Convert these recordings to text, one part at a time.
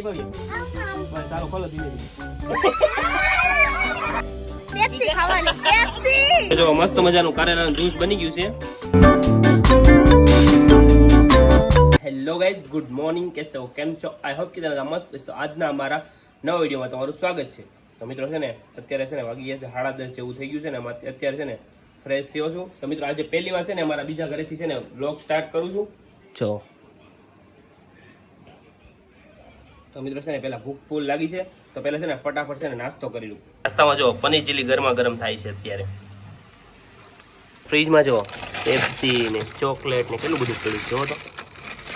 ચાલો ખોલો ધીમે પેપ્સી ખાવાની પેપ્સી જો મસ્ત મજાનું કારેલાનું જ્યુસ બની ગયું છે. Hello guys, good morning. કેમ છો? આઈ હોપ કે તમે મસ્ત. તો આજના અમારા નવા વિડીયોમાં તમારું સ્વાગત છે. તો મિત્રો છે ને અત્યારે છે ને વાગી ગયા છે 10:30 જેવું થઈ ગયું છે ને. અત્યારે છે ને ફ્રેશ થયો છું. તો મિત્રો આજે પહેલી વાર છે ને અમારા બીજા ઘરેથી છે ને વ્લોગ સ્ટાર્ટ કરું છું. જો તો મિત્રો છે ને પહેલા ભૂખ ફૂલ લાગી છે તો પહેલા છે ને ફટાફટ છે ને નાસ્તો કરી લઉં. નાસ્તામાં જો પનીર ચીલી ગરમા ગરમ થાય છે અત્યારે. ફ્રીજમાં જો પેપ્સી ને ચોકલેટ ને કેટલું બધું પડ્યું છે. જો તો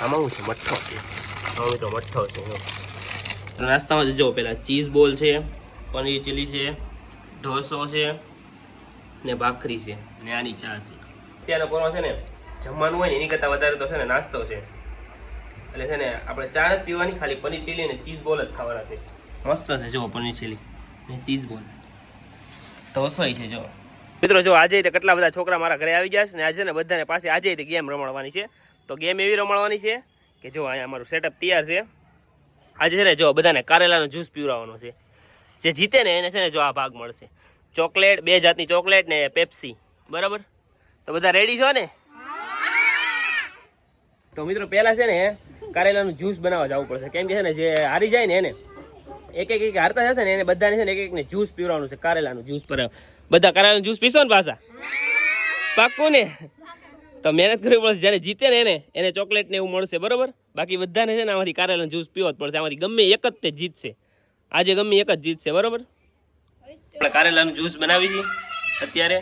આમાં શું છે? મઠ્ઠો છે. હા મિત્રો મઠ્ઠો છે. નાસ્તામાં જો પહેલાં ચીઝ બોલ છે, પનીર ચીલી છે, ઢોસો છે ને ભાખરી છે ને આની ચા છે. અત્યારે પોરમાં છે ને જમવાનું હોય ને એની કરતાં વધારે તો છે ને નાસ્તો છે. એટલે છે ને આપણે ચા જ પીવાની, ખાલી પનીર ચીલી ને ચીઝ બોલ જ ખાવાના છે. મસ્ત છે જો પનીર ચીલી ને ચીઝ બોલ. ઢોસો છે જો મિત્રો. જો આજે કેટલા બધા છોકરા મારા ઘરે આવી ગયા છે ને આજે ને બધાને પાસે આજે ગેમ રમાડવાની છે. તો ગેમ એવી રમાડવાની છે કે જો અહીંયા અમારું સેટઅપ તૈયાર છે. આજે છે ને જો બધાને કારેલાનો જ્યુસ પીવડાવવાનો છે. જે જીતે ને એને છે ને જો આ ભાગ મળશે. ચોકલેટ, 2 જાતની ચોકલેટ ને પેપ્સી. બરાબર? તો બધા રેડી છો ને? તો મિત્રો પહેલા છે ને કારેલાનું જ્યુસ બનાવવા જવું પડશે. કેમ કે છે ને જે હારી જાય ને એને એક હારતા જશે ને એને બધાને છે ને એક જ્યુસ પીવડાવવાનું છે. કારેલાનું જ્યુસ પર બધા કારેલાનું જ્યુસ પીશો ને પાછા? પાક્કું ને? તો મહેનત કરવી પડશે. જ્યારે જીતે ને એને ચોકલેટ ને એવું મળશે. બરોબર? બાકી બધાને છે ને આમાંથી કારેલાનું જ્યુસ પીવો જ પડશે. આમાંથી ગમે એક જ તે જીતશે. આજે ગમે એક જ જીતશે. બરોબર? આપણે કારેલાનું જ્યુસ બનાવી છે અત્યારે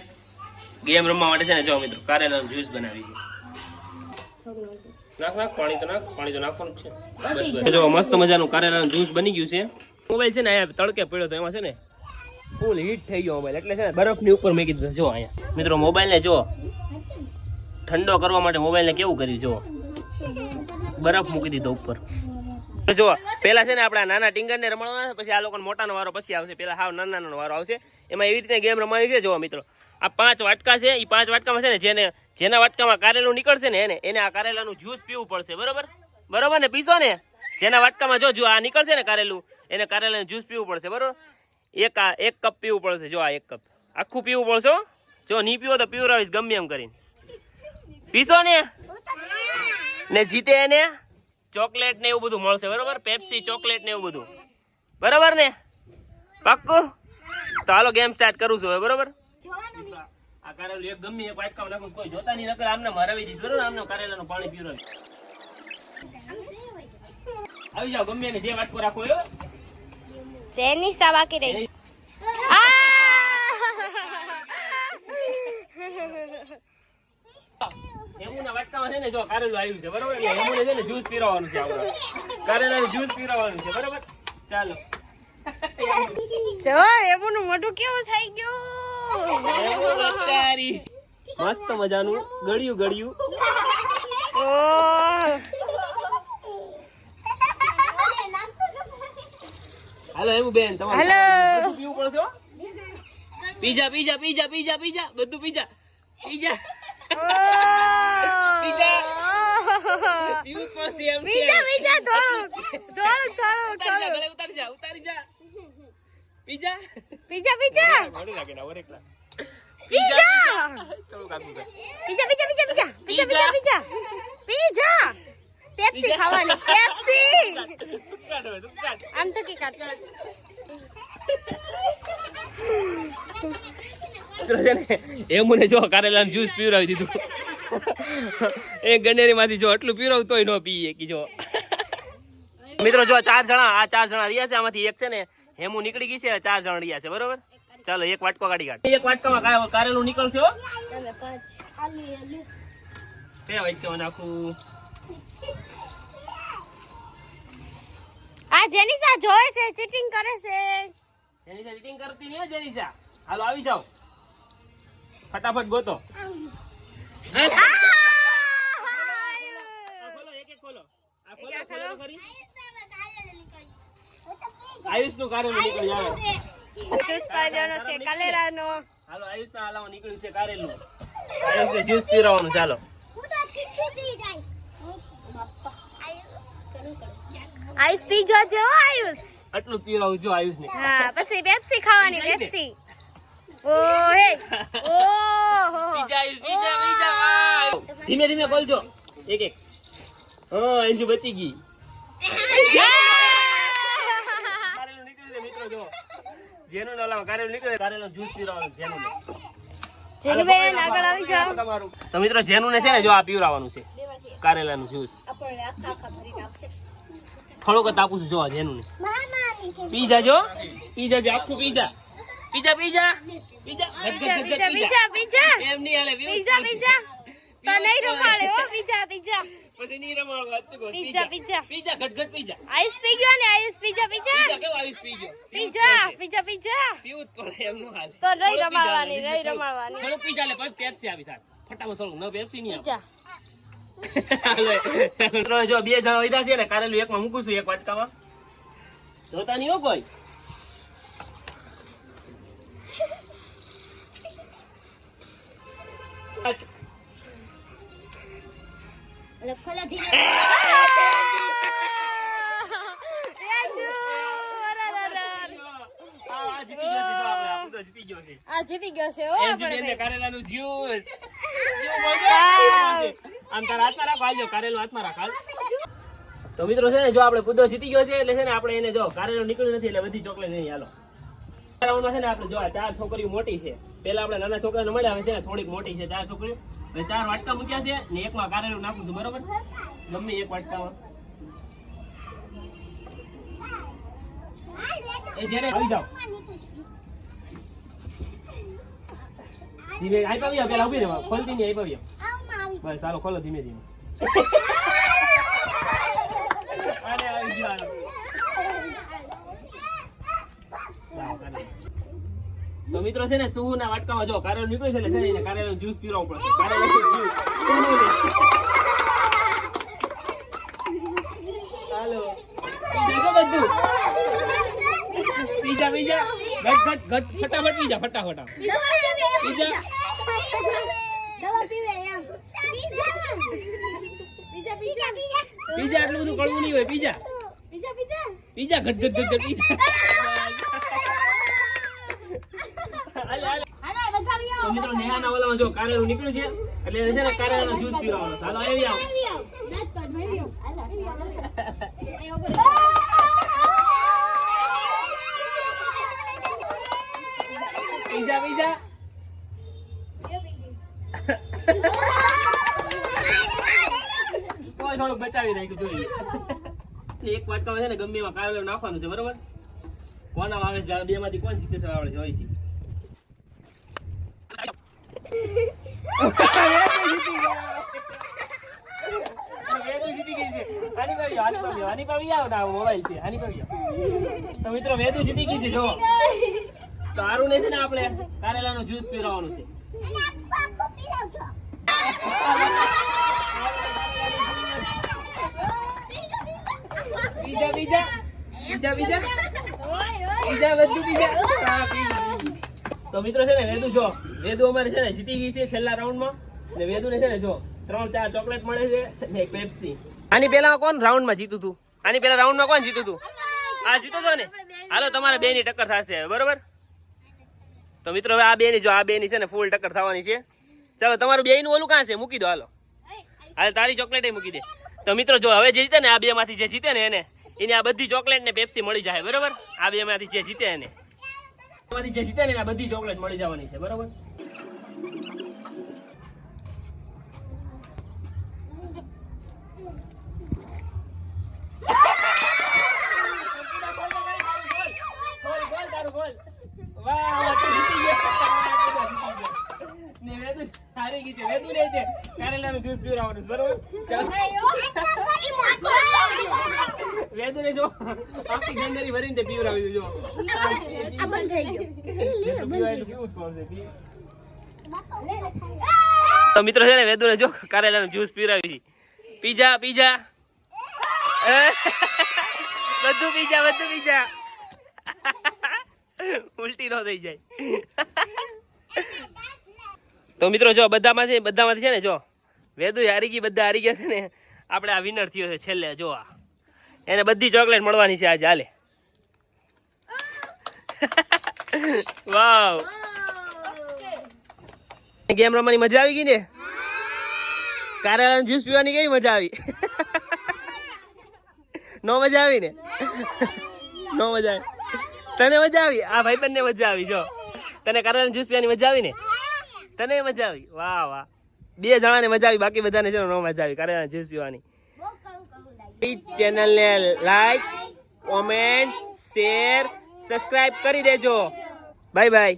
ગેમ રમવા માટે. છે ને જો મિત્રો કારેલાનું જ્યુસ બનાવી છે. નાખ પાણી તો નાખવાનું છે. જો મસ્ત મજાનું કારેલાનું જ્યુસ બની ગયું છે. મોબાઈલ છે ને અહીંયા તડકે પડ્યો તો એમાં છે ને ફૂલ હીટ થઈ ગયો મોબાઈલ. એટલે છે ને બરફની ઉપર મૂકી દીધો. જો અહીંયા મિત્રો મોબાઈલને જો ઠંડો કરવા માટે મોબાઈલને કેવું કર્યું જો બરફ મૂકી દીધો ઉપર. જો પેલા છે ને આપણા નાના ટીંગરને રમાડવાના, પછી આ લોકોને મોટાનો વારો પછી આવશે. પેલા હાવ નાનાનો વારો આવશે. એમાં એવી રીતે ગેમ રમવાની છે. જો મિત્રો આ 5 વાટકા છે. એ 5 વાટકામાં છે ને જેના વાટકામાં કારેલું નીકળશે ને એને આ કારેલાનું જ્યુસ પીવું પડશે. બરોબર ને? પીશો ને? જેના વાટકામાં જો આ નીકળશે ને કારેલું એને કારેલાનું જ્યુસ પીવું પડશે. બરોબર? એક કપ પીવું પડશે. જો આ 1 કપ આખું પીવું પડશે. જો નહીં પીવો તો પીવડાવીશ ગમે એમ કરીને. પીશો ને જીતે એને ચોકલેટ ને એવું બધું મળશે. બરોબર? પેપ્સી, ચોકલેટ ને એવું બધું. બરોબર ને? પાક્કું? તો હાલો ગેમ સ્ટાર્ટ કરું છું હવે. બરોબર? આ કારેલું એક ગમે એક વાટકામાં નાખું. કોઈ જોતા નહીં નકર આમને હરાવી દઈશ. બરોબર? આમને કારેલાનું પાણી પીવડાવીશ. આવી જાઓ ગમે એને જે વાટકો રાખો એવો. જેની સા બાકી રહી. હેમુના વાટકામાં છે ને જો કારેલું આવ્યું છે. બરોબર? એટલે હેમુને છે ને જ્યુસ પીરવાનું છે. આપણે કારેલાનું જ્યુસ પીરવાનું છે. બરોબર? ચાલો. જો એમનું મોઢું કેવું થઈ ગયું. હેમુ બચારી મસ્ત મજાનું ગળ્યું. હાલો હેમુ બેન તમારે બધું પીવું પડશે હો. પીઝા બધું પીઝા પીવું પડશે એમ. બીજા થોડું ઉતારી જા પીઝા મોઢું રાખી ના ઓરેકલા પીઝા પેપ્સી ખાવાની પેપ્સી. આમ તો કે કાટ એમને જો કારેલાનું જ્યુસ પીવડાવી દીધું. એક ગણેરી માંથી જો આટલું પીવડાવ તોય ન પીએ કે જો. મિત્રો જો 4 જણા રહ્યા છે. આમાંથી એક છે ને હેમુ નીકળી ગઈ છે. 4 જણ રહ્યા છે. બરોબર? ચાલો એક વાટકો કાઢી કાઢ. એક વાટકામાં કારેલું નીકળશે હો. કે વાટકામાં નાખું. આ જેનિસા જોવે છે, ચીટિંગ કરે છે. જેનિસા ચીટિંગ કરતી નહીં. જેનિસા હાલો આવી જાઓ ફટાફટ ગોતો. ખોલો. આયુષ નું કારેલું નીકળી આવે. જ્યુસ પાડવાનો છે કારેલાનો. હાલો આયુષ ના હાલામાં નીકળ્યું છે કારેલું. આયુષ ને જ્યુસ પીવડાવવાનું. ચાલો આયુષ પીજો જો આયુષ. આટલું પીવડાવું જો આયુષ ને. હા પછી પેપ્સી ખાવાની પેપ્સી. ઓ હે ઓ પીજા આયુષ પીજા વાહ. ધીમે ધીમે ખોલજો એક એક. હા અંજુ બચી ગઈ. કારેલું નીકળ્યું છે મિત્રો જો. જેનું ના લાવ કારેલું નીકળે કારેલું જ્યુસ પીવડાવવાનું જેનું. જેનુબેન આગળ આવી જાઓ. તો મિત્રો જેનું ને છે ને જો આ પીવડાવવાનું છે કારેલાનું જ્યુસ. થોડોક જ આપું છું જો જેનું ને. પીજા જો આખું pizza pizza pizza pizza pizza એમ નહીં હાલે પીજા તો નહીં રમાડે હો પીજા પછી નહીં રમાડો પીજા પીજા ઘટ પીજા આયુષ પી ગયો ને આયુષ પીજા કેવો આયુષ પી ગયો પીજા પીવું જ પડે એમ નો હાલ તો નહીં રમાડવાની થોડું પીજા લે પછી પેપ્સી આવી સાહેબ ફટાફટ થોડું ન પેપ્સી નહીં પીજા મિત્રો જો બે જણા વધ્યા છે ને કારેલું એકમાં મૂકું છું એક વાટકામાં જોતા નહીં હો કોઈ. આ જીતી ગયો છે ઓ આપણે કારેલાનું જ્યુસ આમ તારા હાથમાં રાખ હાલજો કારેલું હાથમાં રાખ હાલ. તો મિત્રો છે ને જો આપણે કૂદો જીતી ગયો છે એટલે છે ને આપણે એને જો કારેલું નીકળ્યું નથી એટલે બધી ચોકલેટ નહીં હાલો. રાઉન્ડમાં છે ને આપણે જો આ 4 છોકરીઓ મોટી છે પેલા આપણે નાના છોકરાને મળ્યા હવે છે ને થોડીક મોટી છે 4 છોકરીઓ હવે 4 વાટકા મૂક્યા છે ને એકમાં કારેલું નાખું છું બરોબર ગમે એક વાટકામાં એ જેને આવી જાઓ ધીમે આઈ પાવ્યા પેલા ઉભી રહેવા ખોલતી નહીં આઈ પાવ્યા બસ ચાલો ખોલો ધીમે ધીમે અરે આવી ગયો તો મિત્રો છે ને સુહુ ના વાટકામાં જો કારેલું નીકળે છે એટલે છે ને એને કારેલું જ્યુસ પીવડાવવું પડશે કારેલું જ્યુસ હાલો બધું પીજા ઘટ ફટાફટ પીજા ફટાફટ પીજા આટલું બધું કડવું નહીં હોય પીજા ઘટ પીજા તો મિત્રો નેહાના ઓલામાં જો કારેલું નીકળ્યું છે એટલે એને છે ને કારેલાનો જ્યુસ પીવાનો ચાલો આવી આવો પીજા કોઈ થોડુંક બચાવી નાખ્યું જોઈએ એક વાટકામાં છે ને ગમે એમાં કારેલું નાખવાનું છે બરોબર કોના આવે છે બે માંથી કોણ જીતે છે આવડે હોય છે તો મિત્રો વેદુ જીતી ગઈ છે જો તો આરું ને છે ને આપણે કારેલાનો જ્યુસ પીવડાવવાનું છે તો મિત્રો છે ને વેદુ અમારે છે ને જીતી ગઈ છે છેલ્લા રાઉન્ડમાં ને વેદુ ને છે ને જો 3-4 ચોકલેટ મળે છે ને એક પેપ્સી. આની પહેલા કોણ રાઉન્ડમાં જીતું હતું આની પહેલા રાઉન્ડમાં કોણ જીતું હતું આ જીતો તો ને હાલો તમારે બે ની ટક્કર થશે બરોબર. તો મિત્રો હવે આ બે ની છે ને ફૂલ ટક્કર થવાની છે. ચાલો તમારું બે નું ઓલું ક્યાં છે મૂકી દો હાલો તારી ચોકલેટ મૂકી દે. તો મિત્રો જો હવે જે જીતે ને આ બે માંથી જે જીતે ને એને આ બધી ચોકલેટ ને પેપ્સી મળી જાય બરોબર. આ બે માંથી જે જીતે એને આ બધી ચોકલેટ મળી જવાની છે બરોબર. કારેલાનું જ્યુસ પીવડાવવાનું બરોબર. વેદુ ને જો આખી ગંદરી ભરીને તે પીવડાવી દેજો. આ બંધ થઈ ગયો. તો મિત્રો છે ને વેદુ ને જો કારેલાનું જ્યુસ પીવડાવી પીજા બધું પીજા ઉલટી ન થઈ જાય. તો મિત્રો જો બધામાંથી છે ને જો વેદુ હારી ગઈ બધા હારી ગયા છે ને આપણે આ વિનર થયો છે છેલ્લે જો આ એને બધી ચોકલેટ મળવાની છે આજે. હાલે વાવ, ગેમ રમવાની મજા આવી ગઈ ને? કારેલાનું જ્યુસ પીવાની કેવી મજા આવી? નો મજા આવી ને? નો મજા આવી? તને મજા આવી? આ ભાઈબંધને મજા આવી. જો તને કારેલાનું જ્યુસ પીવાની મજા આવી ને? તને મજા આવી? વાહ વાહ, 2 જણાને મજા આવી, બાકી બધાને છે નો મજા આવી કારેલાનું જ્યુસ પીવાની. ચેનલને લાઈક, કોમેન્ટ, શેર, સબસ્ક્રાઇબ કરી દેજો. Bye bye.